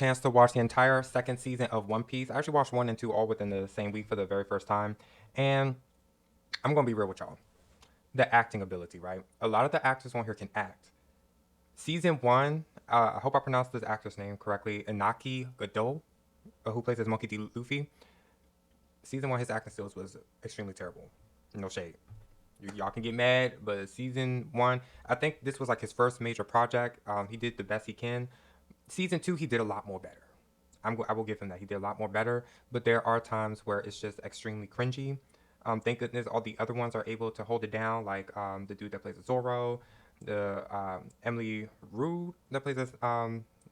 chance to watch the entire second season of One Piece. I actually watched 1 and 2 all within the same week for the very first time. And I'm gonna be real with y'all. The acting ability, right? A lot of the actors on here can act. Season one, I hope I pronounced this actor's name correctly, Inaki Godot, who plays as Monkey D. Luffy. Season one, his acting skills was extremely terrible. No shade. Y'all can get mad, but season one, I think this was like his first major project. He did the best he can. Season two, he did a lot more better. I will give him that. He did a lot more better, but there are times where it's just extremely cringy. Thank goodness all the other ones are able to hold it down, like the dude that plays Zoro, the Emily Rue that plays as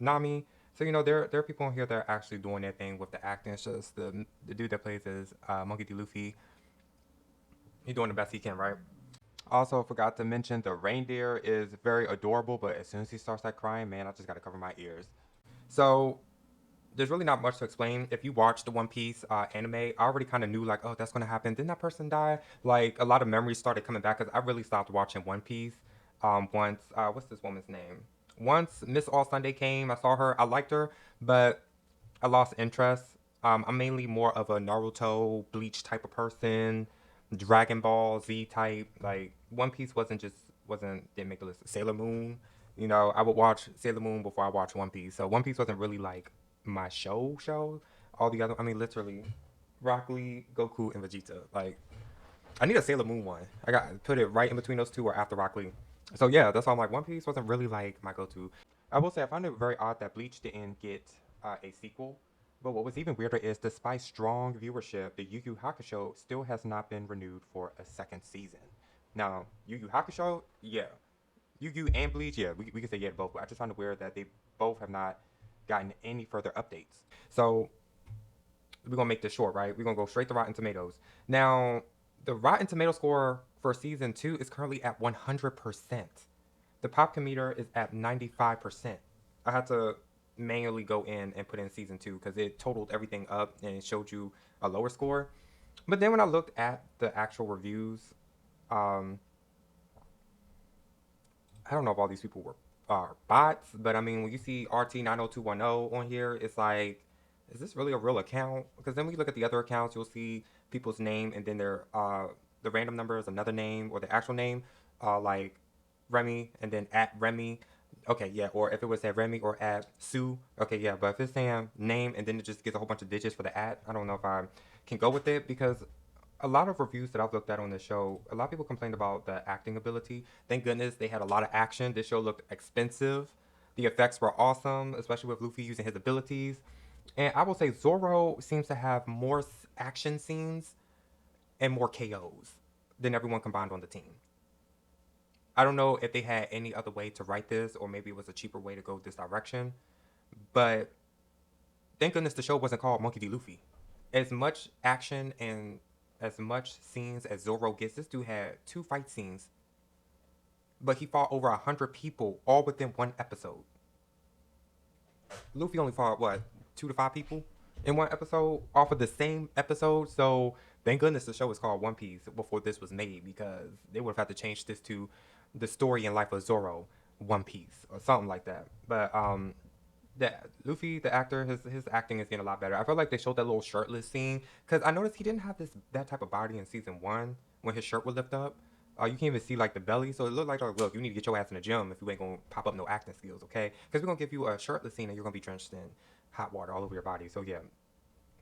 Nami. So there are people on here that are actually doing their thing with the acting. It's just the dude that plays as Monkey D. Luffy. He's doing the best he can, right? Also, forgot to mention the reindeer is very adorable, but as soon as he starts that crying, man, I just gotta cover my ears. So there's really not much to explain. If you watch the One Piece anime, I already kind of knew like, oh, that's gonna happen. Didn't that person die? Like a lot of memories started coming back because I really stopped watching One Piece. Once what's this woman's name? Once Miss All Sunday came, I saw her. I liked her, but I lost interest. I'm mainly more of a Naruto, Bleach type of person, Dragon Ball Z type. Like One Piece wasn't didn't make the list. Sailor Moon, I would watch Sailor Moon before I watch One Piece. So One Piece wasn't really like my show. All the other, I mean, literally, Rock Lee, Goku, and Vegeta. Like I need a Sailor Moon one. I got put it right in between those two or after Rock Lee. So yeah, that's why I'm like One Piece wasn't really like my go-to. I will say I find it very odd that Bleach didn't get a sequel. But what was even weirder is, despite strong viewership, the Yu Yu Hakusho still has not been renewed for a second season. Now, Yu Yu Hakusho, yeah, Yu Yu and Bleach, yeah, we can say yeah to both. But I just find it weird that they both have not gotten any further updates. So we're gonna make this short, right? We're gonna go straight to Rotten Tomatoes. Now, the Rotten Tomato score for season two is currently at 100%. The Popcorn meter is at 95%. I had to manually go in and put in season two because it totaled everything up and it showed you a lower score. But then when I looked at the actual reviews, um, I don't know if all these people were bots, but I mean, when you see RT90210 on here, it's like, is this really a real account? Because then when you look at the other accounts, you'll see people's name and then the random number is another name or the actual name, like Remy and then at Remy. Okay, yeah, or if it was at Remy or at Sue, okay, yeah, but if it's saying name and then it just gives a whole bunch of digits for the at, I don't know if I can go with it because a lot of reviews that I've looked at on the show, a lot of people complained about the acting ability. Thank goodness they had a lot of action. This show looked expensive. The effects were awesome, especially with Luffy using his abilities. And I will say Zoro seems to have more action scenes and more KOs than everyone combined on the team. I don't know if they had any other way to write this or maybe it was a cheaper way to go this direction, but thank goodness the show wasn't called Monkey D. Luffy. As much action and as much scenes as Zoro gets, this dude had 2 fight scenes, but he fought over 100 people all within one episode. Luffy only fought what 2 to 5 people in one episode off of the same episode. So thank goodness the show was called One Piece before this was made because they would have had to change this to the story and life of Zoro One Piece or something like that. But the Luffy, the actor, his acting is getting a lot better. I feel like they showed that little shirtless scene because I noticed he didn't have that type of body in season one when his shirt would lift up. You can even see like the belly, so it looked like, oh, look, you need to get your ass in the gym if you ain't gonna pop up no acting skills, okay? Because we're gonna give you a shirtless scene and you're gonna be drenched in hot water all over your body. So yeah,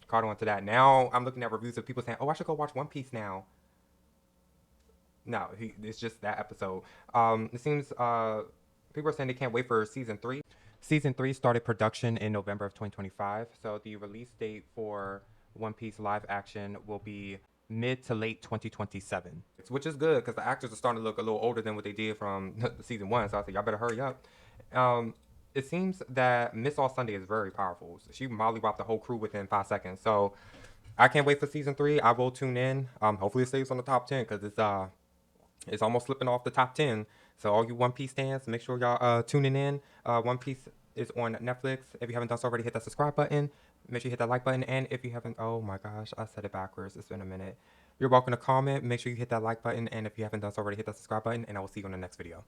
caught on to that. Now I'm looking at reviews of people saying, oh, I should go watch One Piece now. No, it's just that episode. It seems people are saying they can't wait for season three. Season three started production in November of 2025, so the release date for One Piece live action will be mid to late 2027, which is good because the actors are starting to look a little older than what they did from season one. So I said, y'all better hurry up. Um, it seems that Miss All Sunday is very powerful. So she mollywopped the whole crew within 5 seconds. So I can't wait for season three. I will tune in. Hopefully it stays on the top 10 because it's almost slipping off the top 10. So all you One Piece fans, make sure y'all tuning in. One Piece is on Netflix. If you haven't done so already, hit that subscribe button. Make sure you hit that like button. And if you haven't, oh my gosh, I said it backwards. It's been a minute. You're welcome to comment. Make sure you hit that like button. And if you haven't done so already, hit that subscribe button. And I will see you on the next video.